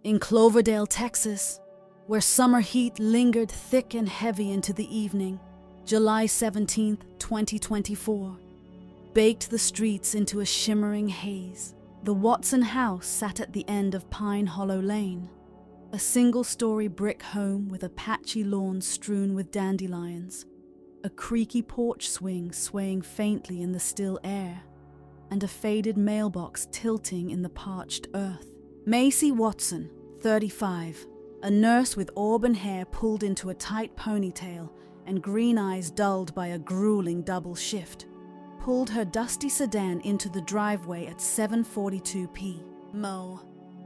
In Cloverdale, Texas, where summer heat lingered thick and heavy into the evening, July 17th, 2024, baked the streets into a shimmering haze. The Watson house sat at the end of Pine Hollow Lane, a single-story brick home with a patchy lawn strewn with dandelions, a creaky porch swing swaying faintly in the still air, and a faded mailbox tilting in the parched earth. Macy Watson, 35, a nurse with auburn hair pulled into a tight ponytail and green eyes dulled by a grueling double shift, pulled her dusty sedan into the driveway at 7:42 p.m.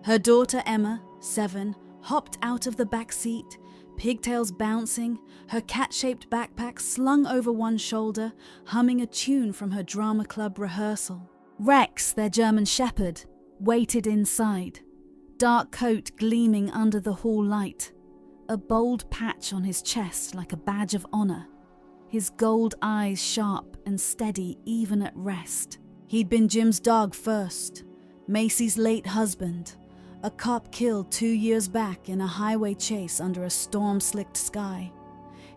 Her daughter Emma, 7, hopped out of the back seat, pigtails bouncing, her cat-shaped backpack slung over one shoulder, humming a tune from her drama club rehearsal. Rex, their German shepherd, waited inside, dark coat gleaming under the hall light, a bold patch on his chest like a badge of honor, his gold eyes sharp and steady even at rest. He'd been Jim's dog first, Macy's late husband, a cop killed 2 years back in a highway chase under a storm-slicked sky,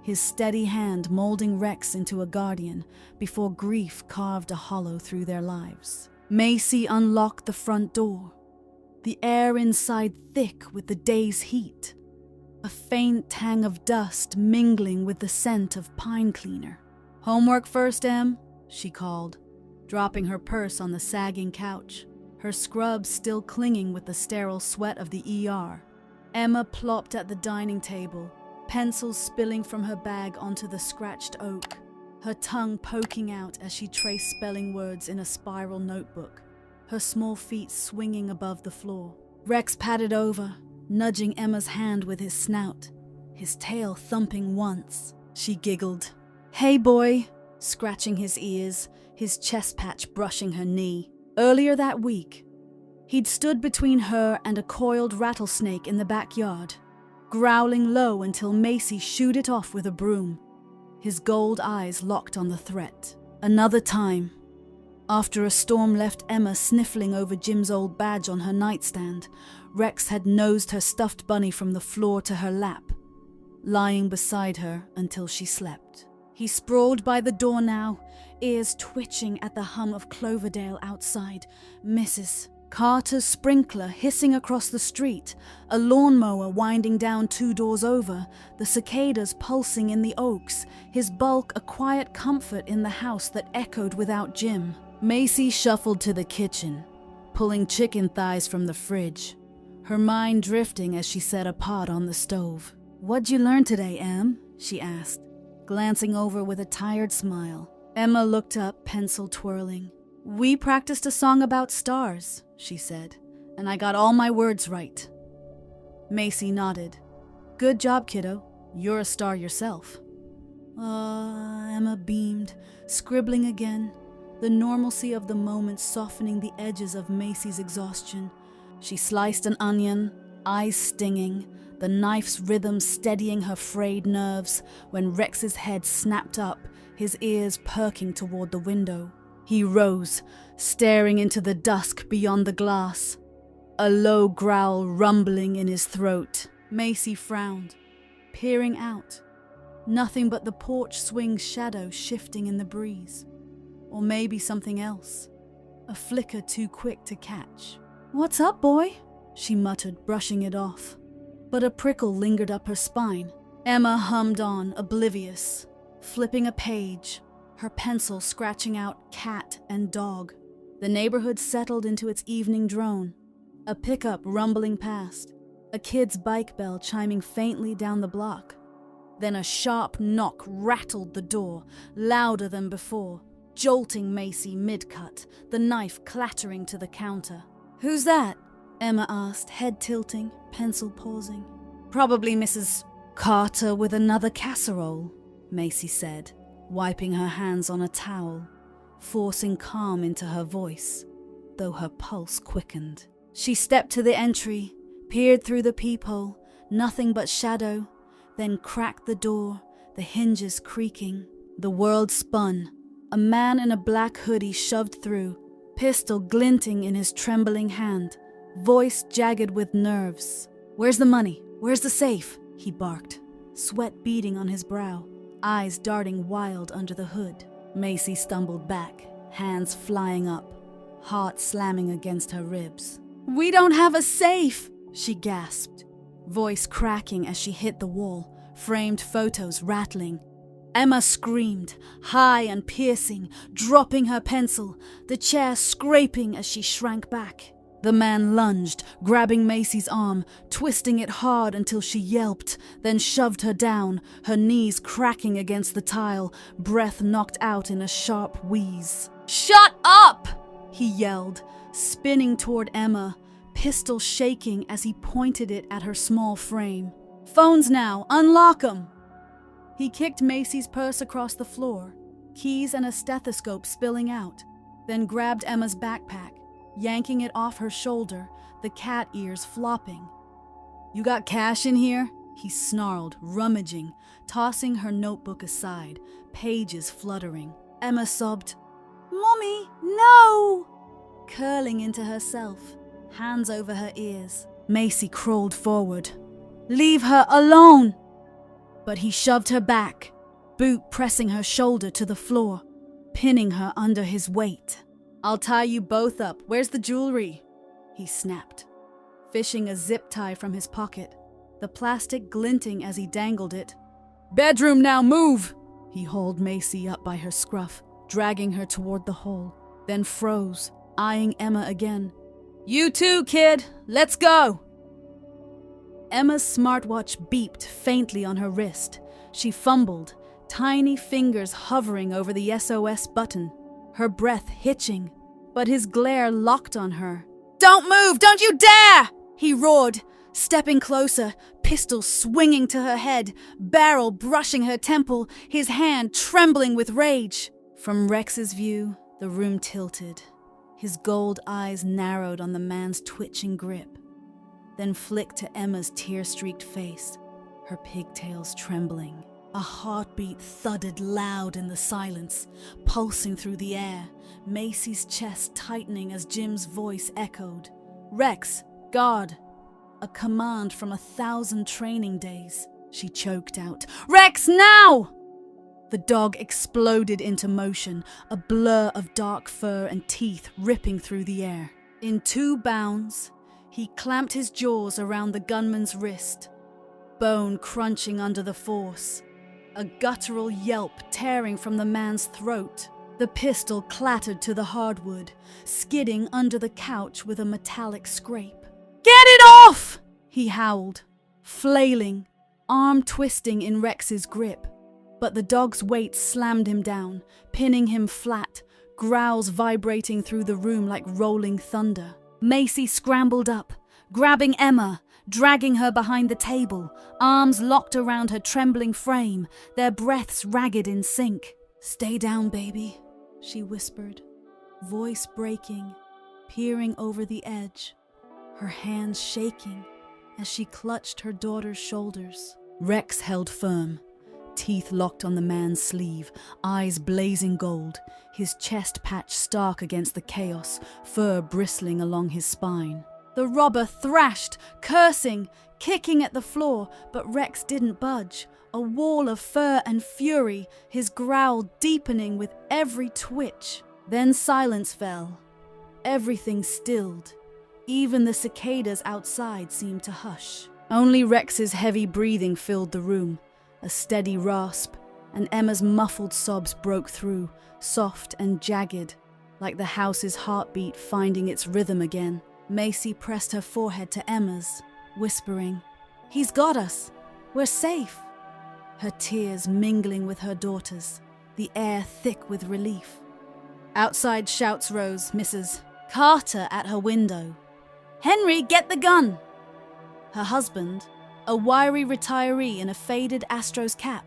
his steady hand molding Rex into a guardian before grief carved a hollow through their lives. Macy unlocked the front door, the air inside thick with the day's heat, a faint tang of dust mingling with the scent of pine cleaner. "Homework first, Em," she called, dropping her purse on the sagging couch, her scrubs still clinging with the sterile sweat of the ER. Emma plopped at the dining table, pencils spilling from her bag onto the scratched oak, her tongue poking out as she traced spelling words in a spiral notebook, her small feet swinging above the floor. Rex patted over, nudging Emma's hand with his snout, his tail thumping once. She giggled. "Hey, boy," scratching his ears, his chest patch brushing her knee. Earlier that week, he'd stood between her and a coiled rattlesnake in the backyard, growling low until Macy shooed it off with a broom, his gold eyes locked on the threat. Another time, after a storm left Emma sniffling over Jim's old badge on her nightstand, Rex had nosed her stuffed bunny from the floor to her lap, lying beside her until she slept. He sprawled by the door now, ears twitching at the hum of Cloverdale outside, Mrs. Carter's sprinkler hissing across the street, a lawnmower winding down 2 doors over, the cicadas pulsing in the oaks, his bulk a quiet comfort in the house that echoed without Jim. Macy shuffled to the kitchen, pulling chicken thighs from the fridge, her mind drifting as she set a pot on the stove. "What'd you learn today, Em?" she asked, glancing over with a tired smile. Emma looked up, pencil twirling. "We practiced a song about stars," she said, "and I got all my words right." Macy nodded. "Good job, kiddo. You're a star yourself." Emma beamed, scribbling again, the normalcy of the moment softening the edges of Macy's exhaustion. She sliced an onion, eyes stinging, the knife's rhythm steadying her frayed nerves when Rex's head snapped up, his ears perking toward the window. He rose, staring into the dusk beyond the glass, a low growl rumbling in his throat. Macy frowned, peering out. Nothing but the porch swing's shadow shifting in the breeze. Or maybe something else, a flicker too quick to catch. "What's up, boy?" she muttered, brushing it off. But a prickle lingered up her spine. Emma hummed on, oblivious, flipping a page, her pencil scratching out cat and dog. The neighborhood settled into its evening drone, a pickup rumbling past, a kid's bike bell chiming faintly down the block. Then a sharp knock rattled the door, louder than before, jolting Macy mid-cut, the knife clattering to the counter. "Who's that?" Emma asked, head tilting, pencil pausing. "Probably Mrs. Carter with another casserole," Macy said, wiping her hands on a towel, forcing calm into her voice, though her pulse quickened. She stepped to the entry, peered through the peephole, nothing but shadow, then cracked the door, the hinges creaking. The world spun. A man in a black hoodie shoved through, pistol glinting in his trembling hand, voice jagged with nerves. "Where's the money? Where's the safe?" he barked, sweat beading on his brow, eyes darting wild under the hood. Macy stumbled back, hands flying up, heart slamming against her ribs. "We don't have a safe!" she gasped, voice cracking as she hit the wall, framed photos rattling. Emma screamed, high and piercing, dropping her pencil, the chair scraping as she shrank back. The man lunged, grabbing Macy's arm, twisting it hard until she yelped, then shoved her down, her knees cracking against the tile, breath knocked out in a sharp wheeze. "Shut up!" he yelled, spinning toward Emma, pistol shaking as he pointed it at her small frame. "Phones now, unlock 'em!" He kicked Macy's purse across the floor, keys and a stethoscope spilling out, then grabbed Emma's backpack, yanking it off her shoulder, the cat ears flopping. "You got cash in here?" he snarled, rummaging, tossing her notebook aside, pages fluttering. Emma sobbed, "Mommy, no!" curling into herself, hands over her ears. Macy crawled forward. "Leave her alone!" But he shoved her back, boot pressing her shoulder to the floor, pinning her under his weight. "I'll tie you both up. Where's the jewelry?" he snapped, fishing a zip tie from his pocket, the plastic glinting as he dangled it. "Bedroom now, move!" He hauled Macy up by her scruff, dragging her toward the hole, then froze, eyeing Emma again. "You too, kid. Let's go!" Emma's smartwatch beeped faintly on her wrist. She fumbled, tiny fingers hovering over the SOS button, her breath hitching, but his glare locked on her. "Don't move! Don't you dare!" he roared, stepping closer, pistol swinging to her head, barrel brushing her temple, his hand trembling with rage. From Rex's view, the room tilted, his gold eyes narrowed on the man's twitching grip, then flicked to Emma's tear-streaked face, her pigtails trembling. A heartbeat thudded loud in the silence, pulsing through the air, Macy's chest tightening as Jim's voice echoed. "Rex, guard!" A command from 1,000 training days. She choked out, "Rex, now!" The dog exploded into motion, a blur of dark fur and teeth ripping through the air. In 2 bounds, he clamped his jaws around the gunman's wrist, bone crunching under the force, a guttural yelp tearing from the man's throat. The pistol clattered to the hardwood, skidding under the couch with a metallic scrape. "Get it off!" he howled, flailing, arm twisting in Rex's grip. But the dog's weight slammed him down, pinning him flat, growls vibrating through the room like rolling thunder. Macy scrambled up, grabbing Emma, dragging her behind the table, arms locked around her trembling frame, their breaths ragged in sync. "Stay down, baby," she whispered, voice breaking, peering over the edge, her hands shaking as she clutched her daughter's shoulders. Rex held firm, teeth locked on the man's sleeve, eyes blazing gold, his chest patch stark against the chaos, fur bristling along his spine. The robber thrashed, cursing, kicking at the floor, but Rex didn't budge, a wall of fur and fury, his growl deepening with every twitch. Then silence fell. Everything stilled. Even the cicadas outside seemed to hush. Only Rex's heavy breathing filled the room, a steady rasp, and Emma's muffled sobs broke through, soft and jagged, like the house's heartbeat finding its rhythm again. Macy pressed her forehead to Emma's, whispering, "He's got us. We're safe." Her tears mingling with her daughter's, the air thick with relief. Outside shouts rose, Mrs. Carter at her window. "Henry, get the gun!" Her husband, a wiry retiree in a faded Astros cap,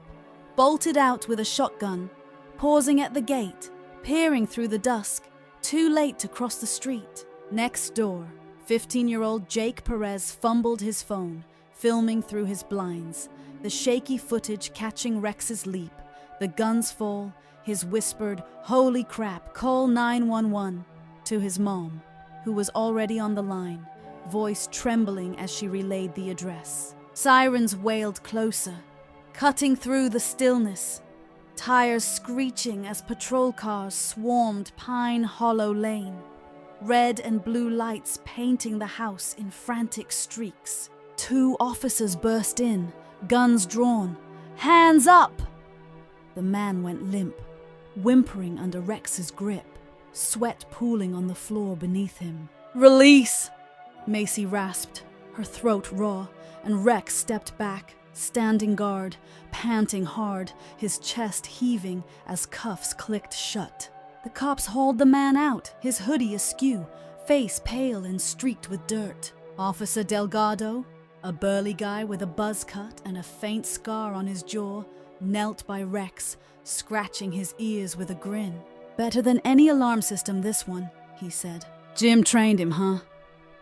bolted out with a shotgun, pausing at the gate, peering through the dusk, too late to cross the street. Next door, 15-year-old Jake Perez fumbled his phone, filming through his blinds, the shaky footage catching Rex's leap, the guns fall, his whispered, "Holy crap, call 911," to his mom, who was already on the line, voice trembling as she relayed the address. Sirens wailed closer, cutting through the stillness, tires screeching as patrol cars swarmed Pine Hollow Lane, red and blue lights painting the house in frantic streaks. 2 officers burst in, guns drawn. "Hands up!" The man went limp, whimpering under Rex's grip, sweat pooling on the floor beneath him. "Release!" Macy rasped, her throat raw, and Rex stepped back, standing guard, panting hard, his chest heaving as cuffs clicked shut. The cops hauled the man out, his hoodie askew, face pale and streaked with dirt. Officer Delgado, a burly guy with a buzz cut and a faint scar on his jaw, knelt by Rex, scratching his ears with a grin. "Better than any alarm system, this one," he said. "Jim trained him, huh?"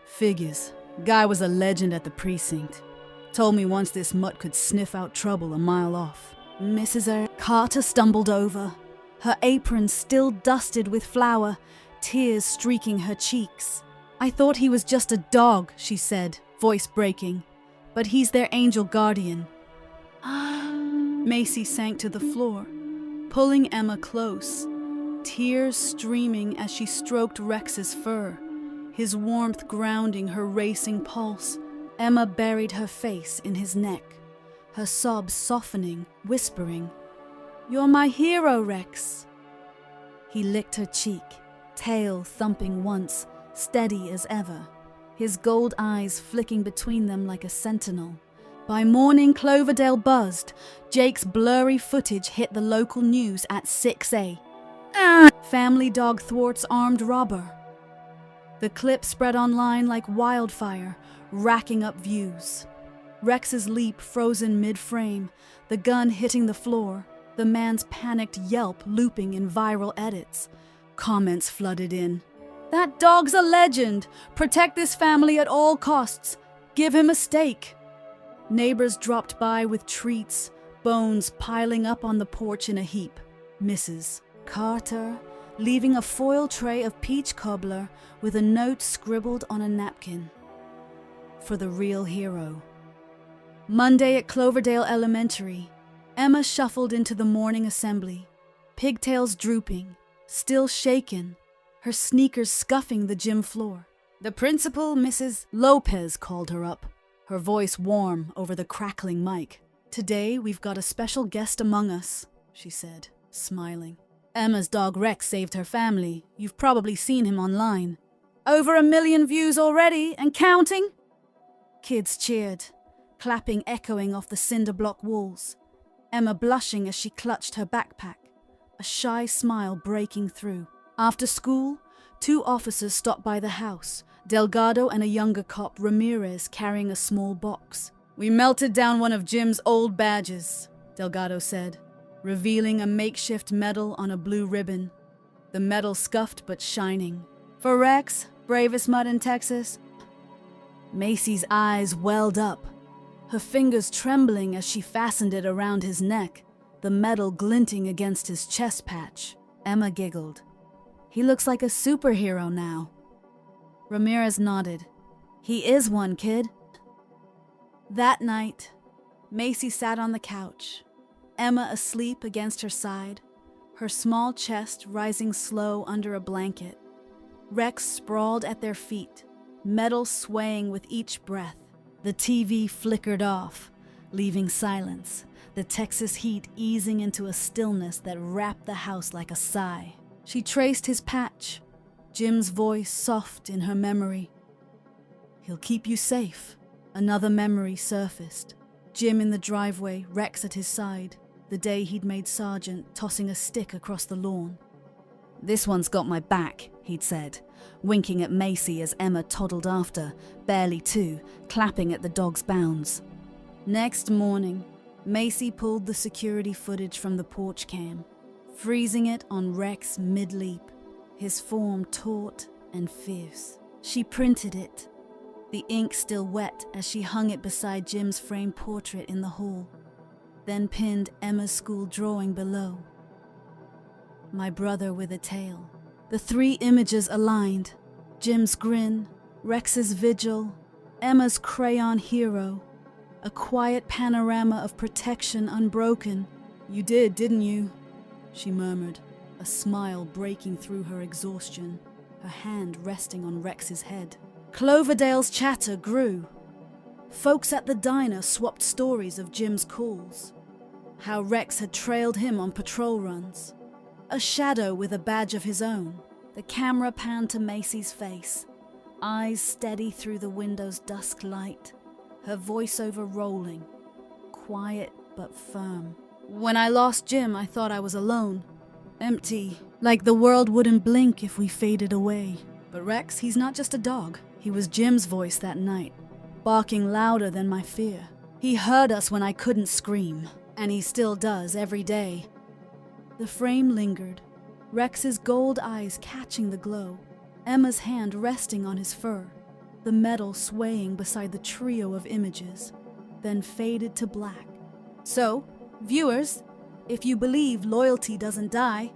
"Figures. Guy was a legend at the precinct. Told me once this mutt could sniff out trouble a mile off." Mrs. Carter stumbled over, her apron still dusted with flour, tears streaking her cheeks. "I thought he was just a dog," she said, voice breaking. "But he's their angel guardian." Macy sank to the floor, pulling Emma close, tears streaming as she stroked Rex's fur, his warmth grounding her racing pulse. Emma buried her face in his neck, her sobs softening, whispering, "You're my hero, Rex." He licked her cheek, tail thumping once, steady as ever, his gold eyes flicking between them like a sentinel. By morning, Cloverdale buzzed. Jake's blurry footage hit the local news at 6 a.m. Family dog thwarts armed robber. The clip spread online like wildfire, racking up views. Rex's leap frozen mid-frame, the gun hitting the floor, the man's panicked yelp looping in viral edits. Comments flooded in. "That dog's a legend! Protect this family at all costs! Give him a steak!" Neighbors dropped by with treats, bones piling up on the porch in a heap. Mrs. Carter leaving a foil tray of peach cobbler with a note scribbled on a napkin. For the real hero. Monday at Cloverdale Elementary, Emma shuffled into the morning assembly, pigtails drooping, still shaken, her sneakers scuffing the gym floor. The principal, Mrs. Lopez, called her up, her voice warm over the crackling mic. "Today we've got a special guest among us," she said, smiling. "Emma's dog Rex saved her family. You've probably seen him online. Over 1 million views already and counting." Kids cheered, clapping echoing off the cinder block walls. Emma blushing as she clutched her backpack, a shy smile breaking through. After school, 2 officers stopped by the house, Delgado and a younger cop, Ramirez, carrying a small box. "We melted down one of Jim's old badges," Delgado said, revealing a makeshift medal on a blue ribbon, the metal scuffed but shining. "For Rex, bravest mutt in Texas." Macy's eyes welled up, her fingers trembling as she fastened it around his neck, the metal glinting against his chest patch. Emma giggled. "He looks like a superhero now." Ramirez nodded. "He is one, kid." That night, Macy sat on the couch, Emma asleep against her side, her small chest rising slow under a blanket. Rex sprawled at their feet, metal swaying with each breath. The TV flickered off, leaving silence, the Texas heat easing into a stillness that wrapped the house like a sigh. She traced his patch, Jim's voice soft in her memory. "He'll keep you safe." Another memory surfaced. Jim in the driveway, Rex at his side, the day he'd made Sergeant, tossing a stick across the lawn. "This one's got my back," he'd said, winking at Macy as Emma toddled after, barely 2, clapping at the dog's bounds. Next morning, Macy pulled the security footage from the porch cam, freezing it on Rex mid-leap, his form taut and fierce. She printed it, the ink still wet as she hung it beside Jim's framed portrait in the hall, then pinned Emma's school drawing below. My brother with a tail. The 3 images aligned, Jim's grin, Rex's vigil, Emma's crayon hero, a quiet panorama of protection unbroken. "You did, didn't you?" she murmured, a smile breaking through her exhaustion, her hand resting on Rex's head. Cloverdale's chatter grew. Folks at the diner swapped stories of Jim's calls, how Rex had trailed him on patrol runs. A shadow with a badge of his own. The camera panned to Macy's face, eyes steady through the window's dusk light, her voiceover rolling, quiet but firm. "When I lost Jim, I thought I was alone. Empty, like the world wouldn't blink if we faded away. But Rex, he's not just a dog. He was Jim's voice that night, barking louder than my fear. He heard us when I couldn't scream, and he still does every day." The frame lingered, Rex's gold eyes catching the glow, Emma's hand resting on his fur, the metal swaying beside the trio of images, then faded to black. So, viewers, if you believe loyalty doesn't die,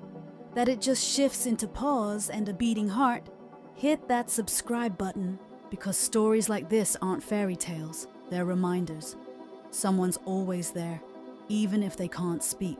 that it just shifts into pause and a beating heart, hit that subscribe button, because stories like this aren't fairy tales, they're reminders. Someone's always there, even if they can't speak.